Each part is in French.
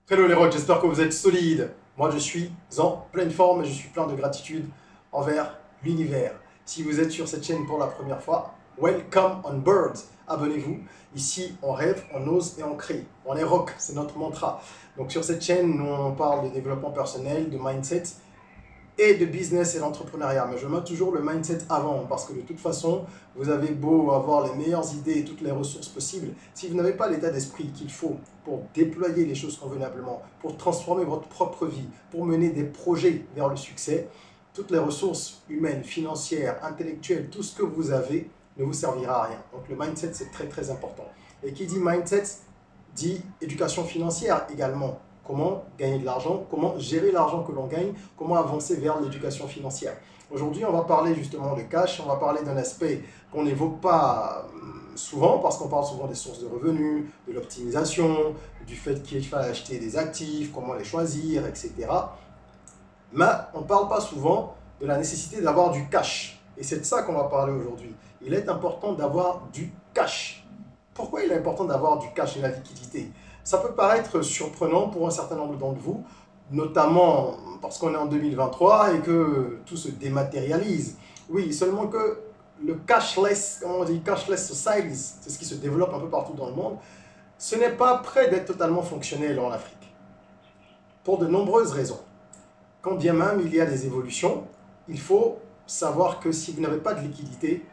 Hello les rocks, j'espère que vous êtes solides. Moi je suis en pleine forme et je suis plein de gratitude envers l'univers. Si vous êtes sur cette chaîne pour la première fois, welcome on board. Abonnez-vous. Ici on rêve, on ose et on crée. On est rock, c'est notre mantra. Donc sur cette chaîne, nous on parle de développement personnel, de mindset et de business et d'entrepreneuriat. Mais je mets toujours le mindset avant parce que de toute façon, vous avez beau avoir les meilleures idées et toutes les ressources possibles, si vous n'avez pas l'état d'esprit qu'il faut pour déployer les choses convenablement, pour transformer votre propre vie, pour mener des projets vers le succès, toutes les ressources humaines, financières, intellectuelles, tout ce que vous avez ne vous servira à rien. Donc le mindset, c'est très très important. Et qui dit mindset, dit éducation financière également. Comment gagner de l'argent, comment gérer l'argent que l'on gagne, comment avancer vers l'éducation financière. Aujourd'hui, on va parler justement de cash, on va parler d'un aspect qu'on n'évoque pas souvent parce qu'on parle souvent des sources de revenus, de l'optimisation, du fait qu'il faut acheter des actifs, comment les choisir, etc. Mais on ne parle pas souvent de la nécessité d'avoir du cash. Et c'est de ça qu'on va parler aujourd'hui. Il est important d'avoir du cash. Pourquoi il est important d'avoir du cash et de la liquidité? Ça peut paraître surprenant pour un certain nombre d'entre vous, notamment parce qu'on est en 2023 et que tout se dématérialise. Oui, seulement que le cashless, comment on dit, cashless societies, c'est ce qui se développe un peu partout dans le monde, ce n'est pas prêt d'être totalement fonctionnel en Afrique, pour de nombreuses raisons. Quand bien même il y a des évolutions, il faut savoir que si vous n'avez pas de liquidité,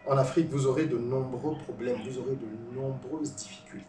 en Afrique, vous aurez de nombreux problèmes, vous aurez de nombreuses difficultés.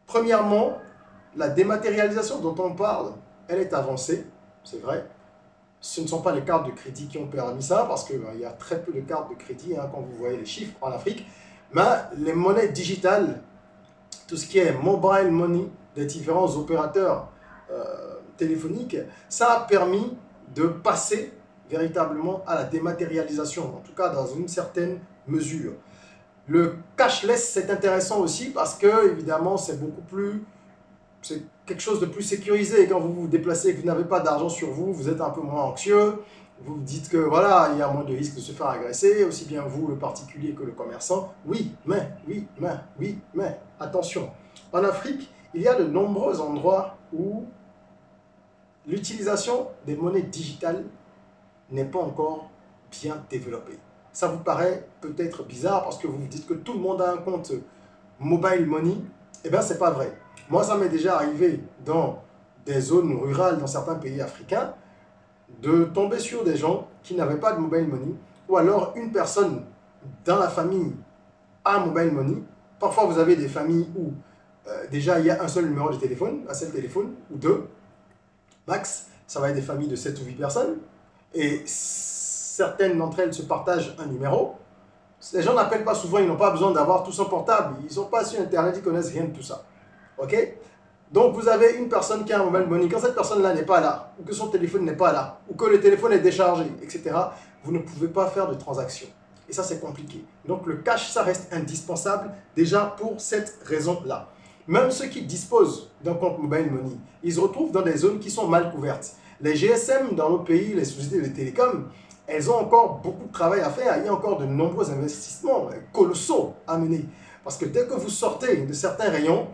Premièrement, la dématérialisation dont on parle, elle est avancée, c'est vrai. Ce ne sont pas les cartes de crédit qui ont permis ça, parce qu'il y a très peu de cartes de crédit quand vous voyez les chiffres en Afrique. Mais les monnaies digitales, tout ce qui est mobile money des différents opérateurs téléphoniques, ça a permis de passer véritablement à la dématérialisation, en tout cas dans une certaine mesure. Le cashless, c'est intéressant aussi parce que, évidemment, c'est beaucoup plus, c'est quelque chose de plus sécurisé. Quand vous vous déplacez et que vous n'avez pas d'argent sur vous, vous êtes un peu moins anxieux. Vous vous dites que voilà, il y a moins de risques de se faire agresser, aussi bien vous, le particulier, que le commerçant. Oui, mais, attention. En Afrique, il y a de nombreux endroits où l'utilisation des monnaies digitales n'est pas encore bien développée. Ça vous paraît peut-être bizarre parce que vous vous dites que tout le monde a un compte mobile money. Eh bien, c'est pas vrai. Moi, ça m'est déjà arrivé dans des zones rurales, dans certains pays africains, de tomber sur des gens qui n'avaient pas de mobile money, ou alors une personne dans la famille a un mobile money. Parfois, vous avez des familles où déjà il y a un seul numéro de téléphone, un seul téléphone, ou deux, max. Ça va être des familles de 7 ou 8 personnes. Et certaines d'entre elles se partagent un numéro. Les gens n'appellent pas souvent, ils n'ont pas besoin d'avoir tout son portable. Ils ne sont pas sur Internet, ils connaissent rien de tout ça. Ok? Donc vous avez une personne qui a un mobile money. Quand cette personne-là n'est pas là, ou que son téléphone n'est pas là, ou que le téléphone est déchargé, etc., vous ne pouvez pas faire de transaction. Et ça, c'est compliqué. Donc le cash, ça reste indispensable déjà pour cette raison-là. Même ceux qui disposent d'un compte mobile money, ils se retrouvent dans des zones qui sont mal couvertes. Les GSM dans nos pays, les sociétés de télécom, elles ont encore beaucoup de travail à faire. Il y a encore de nombreux investissements colossaux à mener. Parce que dès que vous sortez de certains rayons,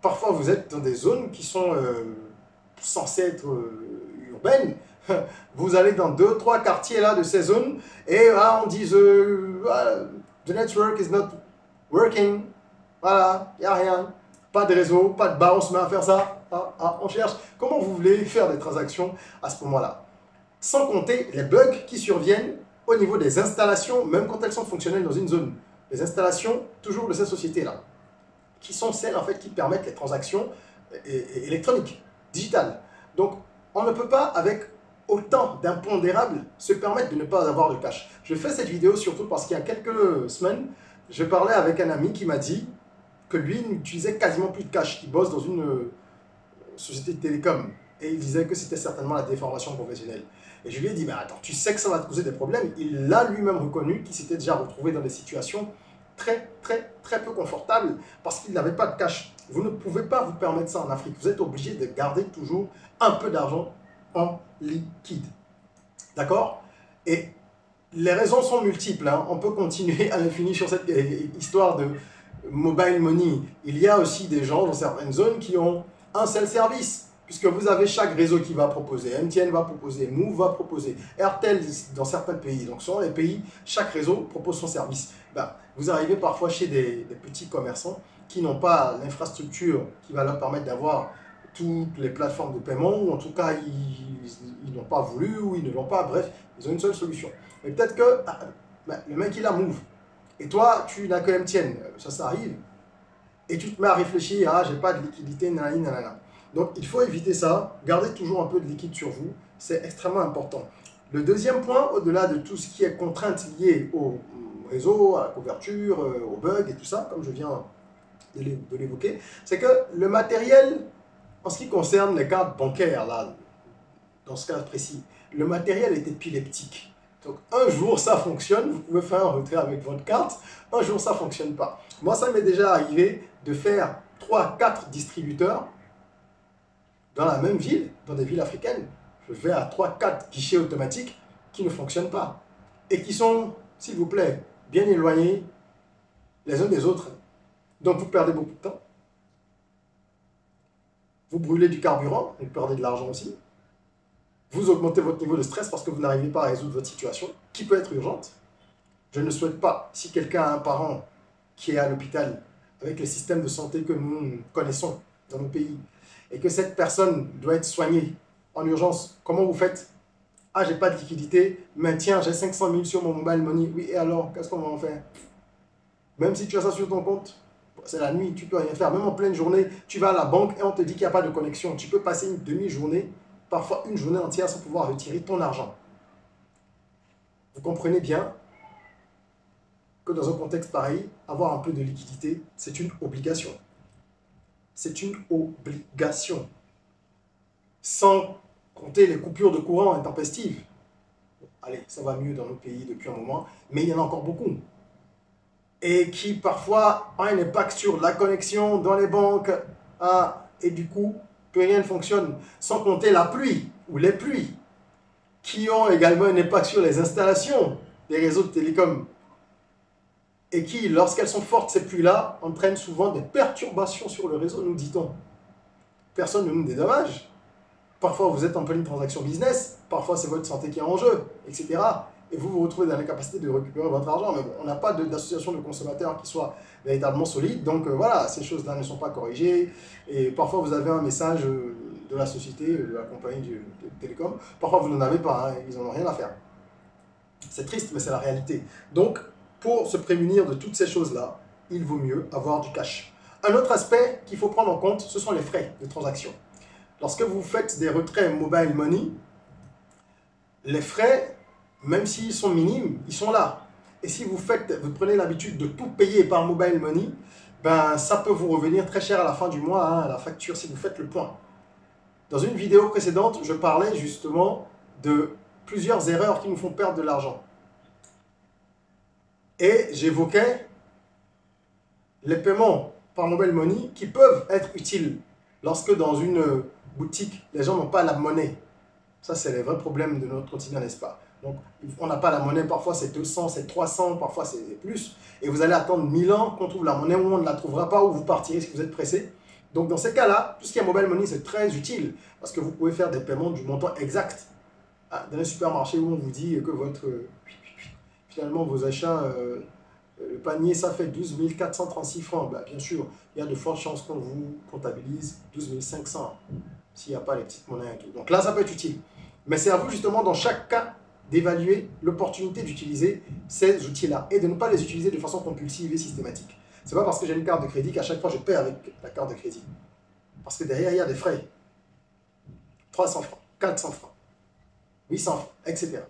parfois vous êtes dans des zones qui sont censées être urbaines. Vous allez dans 2-3 quartiers là, de ces zones et là, on dit the network is not working. Voilà, il n'y a rien. Pas de réseau, pas de bar, on se met à faire ça. On cherche. Comment vous voulez faire des transactions à ce moment-là? Sans compter les bugs qui surviennent au niveau des installations, même quand elles sont fonctionnelles dans une zone. Les installations, toujours de ces sociétés-là, qui sont celles en fait qui permettent les transactions électroniques, digitales. Donc, on ne peut pas, avec autant d'impondérables, se permettre de ne pas avoir de cash. Je fais cette vidéo surtout parce qu'il y a quelques semaines, je parlais avec un ami qui m'a dit que lui n'utilisait quasiment plus de cash. Il bosse dans une société de télécom et il disait que c'était certainement la déformation professionnelle. Et je lui ai dit, mais attends, tu sais que ça va te causer des problèmes. Il l'a lui-même reconnu qu'il s'était déjà retrouvé dans des situations très peu confortables parce qu'il n'avait pas de cash. Vous ne pouvez pas vous permettre ça en Afrique. Vous êtes obligé de garder toujours un peu d'argent en liquide. D'accord? Et les raisons sont multiples. On peut continuer à l'infini sur cette histoire de mobile money. Il y a aussi des gens dans certaines zones qui ont un seul service. Puisque vous avez chaque réseau qui va proposer, MTN va proposer, Move va proposer, Airtel dans certains pays. Donc, selon les pays, chaque réseau propose son service. Ben, vous arrivez parfois chez des petits commerçants qui n'ont pas l'infrastructure qui va leur permettre d'avoir toutes les plateformes de paiement, ou en tout cas, ils n'ont pas voulu, ou ils ne l'ont pas. Bref, ils ont une seule solution. Mais peut-être que ben, le mec, il a Move. Et toi, tu n'as que MTN. Ça arrive. Et tu te mets à réfléchir, ah, j'ai pas de liquidité, nanana. Donc, il faut éviter ça. Gardez toujours un peu de liquide sur vous. C'est extrêmement important. Le deuxième point, au-delà de tout ce qui est contrainte liée au réseau, à la couverture, aux bugs et tout ça, comme je viens de l'évoquer, c'est que le matériel, en ce qui concerne les cartes bancaires, là, dans ce cas précis, le matériel est épileptique. Donc, un jour, ça fonctionne, vous pouvez faire un retrait avec votre carte. Un jour, ça ne fonctionne pas. Moi, ça m'est déjà arrivé de faire 3-4 distributeurs dans la même ville, dans des villes africaines. Je vais à 3-4 guichets automatiques qui ne fonctionnent pas et qui sont, s'il vous plaît, bien éloignés les uns des autres. Donc, vous perdez beaucoup de temps. Vous brûlez du carburant, vous perdez de l'argent aussi. Vous augmentez votre niveau de stress parce que vous n'arrivez pas à résoudre votre situation, qui peut être urgente. Je ne souhaite pas, si quelqu'un a un parent qui est à l'hôpital, avec le système de santé que nous connaissons dans nos pays, et que cette personne doit être soignée en urgence, comment vous faites? Ah, j'ai pas de liquidité, mais tiens, j'ai 500 000 sur mon mobile money. Oui, et alors, qu'est-ce qu'on va en faire? Même si tu as ça sur ton compte, c'est la nuit, tu peux rien faire. Même en pleine journée, tu vas à la banque et on te dit qu'il n'y a pas de connexion. Tu peux passer une demi-journée, parfois une journée entière sans pouvoir retirer ton argent. Vous comprenez bien que dans un contexte pareil, avoir un peu de liquidité, c'est une obligation. C'est une obligation. Sans compter les coupures de courant intempestives. Allez, ça va mieux dans nos pays depuis un moment, mais il y en a encore beaucoup. Et qui parfois ont un impact sur la connexion dans les banques, et du coup, plus rien ne fonctionne. Sans compter la pluie ou les pluies, qui ont également un impact sur les installations des réseaux de télécom. Et qui, lorsqu'elles sont fortes, ces pluies-là, entraînent souvent des perturbations sur le réseau, nous dit-on. Personne ne nous dédommage. Parfois, vous êtes en pleine transaction business, parfois c'est votre santé qui est en jeu, etc. Et vous vous retrouvez dans l'incapacité de récupérer votre argent. Mais bon, on n'a pas d'association de consommateurs qui soit véritablement solide. Donc voilà, ces choses-là ne sont pas corrigées. Et parfois, vous avez un message de la société, de la compagnie de télécom. Parfois, vous n'en avez pas, hein, ils n'en ont rien à faire. C'est triste, mais c'est la réalité. Donc, pour se prémunir de toutes ces choses-là, il vaut mieux avoir du cash. Un autre aspect qu'il faut prendre en compte, ce sont les frais de transaction. Lorsque vous faites des retraits mobile money, les frais, même s'ils sont minimes, ils sont là. Et si vous prenez l'habitude de tout payer par mobile money, ben, ça peut vous revenir très cher à la fin du mois, hein, la facture, si vous faites le point. Dans une vidéo précédente, je parlais justement de plusieurs erreurs qui nous font perdre de l'argent. Et j'évoquais les paiements par mobile money qui peuvent être utiles lorsque dans une boutique, les gens n'ont pas la monnaie. Ça, c'est les vrais problèmes de notre quotidien, n'est-ce pas? Donc, on n'a pas la monnaie, parfois c'est 200, c'est 300, parfois c'est plus. Et vous allez attendre 1000 ans qu'on trouve la monnaie, où on ne la trouvera pas, où vous partirez si vous êtes pressé. Donc, dans ces cas-là, tout ce qui est mobile money, c'est très utile parce que vous pouvez faire des paiements du montant exact. Dans un supermarché où on vous dit que finalement, vos achats, le panier, ça fait 12 436 francs. Ben, bien sûr, il y a de fortes chances qu'on vous comptabilise 12 500 s'il n'y a pas les petites monnaies et tout. Donc là, ça peut être utile. Mais c'est à vous, justement, dans chaque cas, d'évaluer l'opportunité d'utiliser ces outils-là et de ne pas les utiliser de façon compulsive et systématique. Ce n'est pas parce que j'ai une carte de crédit qu'à chaque fois, je paie avec la carte de crédit. Parce que derrière, il y a des frais. 300 francs, 400 francs, 800 francs, etc.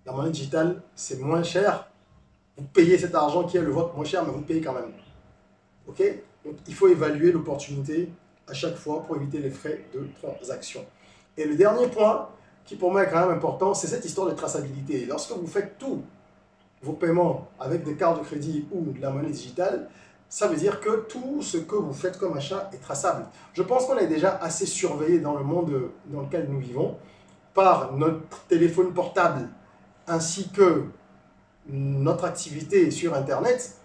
La monnaie digitale, c'est moins cher. Vous payez cet argent qui est le vôtre moins cher, mais vous payez quand même. Ok? Donc, il faut évaluer l'opportunité à chaque fois pour éviter les frais de transaction. Et le dernier point, qui pour moi est quand même important, c'est cette histoire de traçabilité. Lorsque vous faites tous vos paiements avec des cartes de crédit ou de la monnaie digitale, ça veut dire que tout ce que vous faites comme achat est traçable. Je pense qu'on est déjà assez surveillé dans le monde dans lequel nous vivons par notre téléphone portable ainsi que notre activité sur Internet.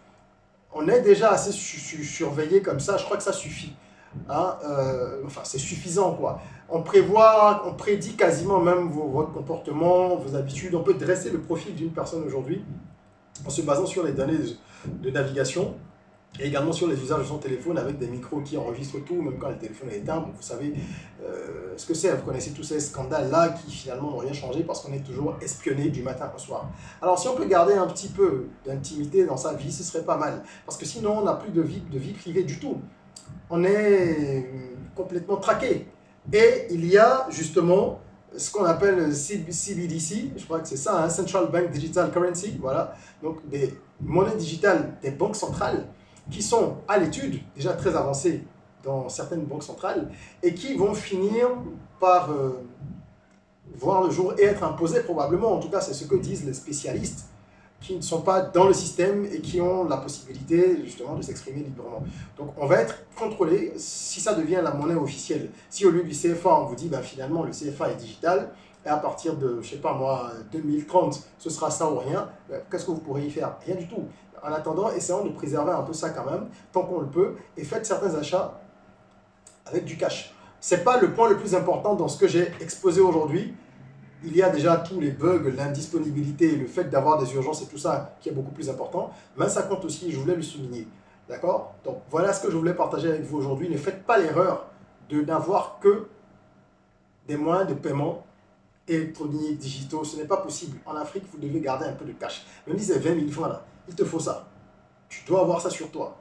On est déjà assez surveillé comme ça, je crois que ça suffit. hein, enfin, c'est suffisant, quoi. On prévoit, on prédit quasiment même votre comportement, vos habitudes. On peut dresser le profil d'une personne aujourd'hui en se basant sur les données de navigation et également sur les usages de son téléphone avec des micros qui enregistrent tout, même quand le téléphone est éteint. Bon, vous savez ce que c'est, vous connaissez tous ces scandales-là qui finalement n'ont rien changé parce qu'on est toujours espionné du matin au soir. Alors si on peut garder un petit peu d'intimité dans sa vie, ce serait pas mal. Parce que sinon, on n'a plus de vie privée du tout. On est complètement traqué. Et il y a justement ce qu'on appelle CBDC, je crois que c'est ça, hein, Central Bank Digital Currency, voilà, donc des monnaies digitales des banques centrales qui sont à l'étude, déjà très avancées dans certaines banques centrales, et qui vont finir par voir le jour et être imposées probablement, en tout cas c'est ce que disent les spécialistes, qui ne sont pas dans le système et qui ont la possibilité justement de s'exprimer librement. Donc on va être contrôlé si ça devient la monnaie officielle. Si au lieu du CFA, on vous dit ben, finalement le CFA est digital, et à partir de, je sais pas moi, 2030, ce sera ça ou rien, ben, qu'est-ce que vous pourrez y faire? Rien du tout. En attendant, essayons de préserver un peu ça quand même, tant qu'on le peut, et faites certains achats avec du cash. Ce n'est pas le point le plus important dans ce que j'ai exposé aujourd'hui. Il y a déjà tous les bugs, l'indisponibilité, le fait d'avoir des urgences et tout ça qui est beaucoup plus important. Mais ça compte aussi, je voulais le souligner. D'accord? Donc voilà ce que je voulais partager avec vous aujourd'hui. Ne faites pas l'erreur de n'avoir que des moyens de paiement électroniques, digitaux. Ce n'est pas possible. En Afrique, vous devez garder un peu de cash. Même si c'est 20 000 francs là, il te faut ça. Tu dois avoir ça sur toi.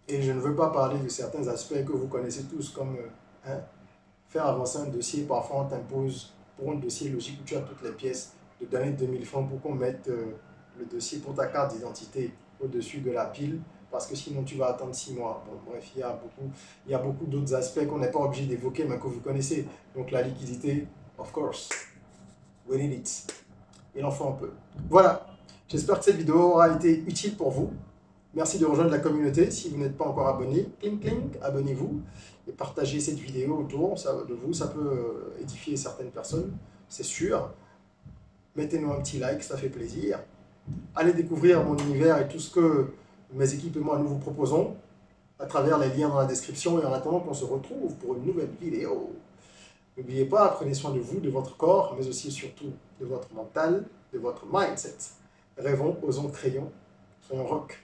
Et je ne veux pas parler de certains aspects que vous connaissez tous, comme hein, faire avancer un dossier. Parfois, on t'impose pour un dossier logique où tu as toutes les pièces, de donner 2000 francs pour qu'on mette le dossier pour ta carte d'identité au-dessus de la pile, parce que sinon tu vas attendre 6 mois. Bon, bref, il y a beaucoup d'autres aspects qu'on n'est pas obligé d'évoquer, mais que vous connaissez. Donc la liquidité, of course, we need it. Il en faut un peu. Voilà, j'espère que cette vidéo aura été utile pour vous. Merci de rejoindre la communauté. Si vous n'êtes pas encore abonné, clink clink, abonnez-vous et partagez cette vidéo autour de vous. Ça peut édifier certaines personnes, c'est sûr. Mettez-nous un petit like, ça fait plaisir. Allez découvrir mon univers et tout ce que mes équipes et moi nous vous proposons à travers les liens dans la description. Et en attendant qu'on se retrouve pour une nouvelle vidéo, n'oubliez pas, prenez soin de vous, de votre corps, mais aussi et surtout de votre mental, de votre mindset. Rêvons, osons, créons, soyons rock.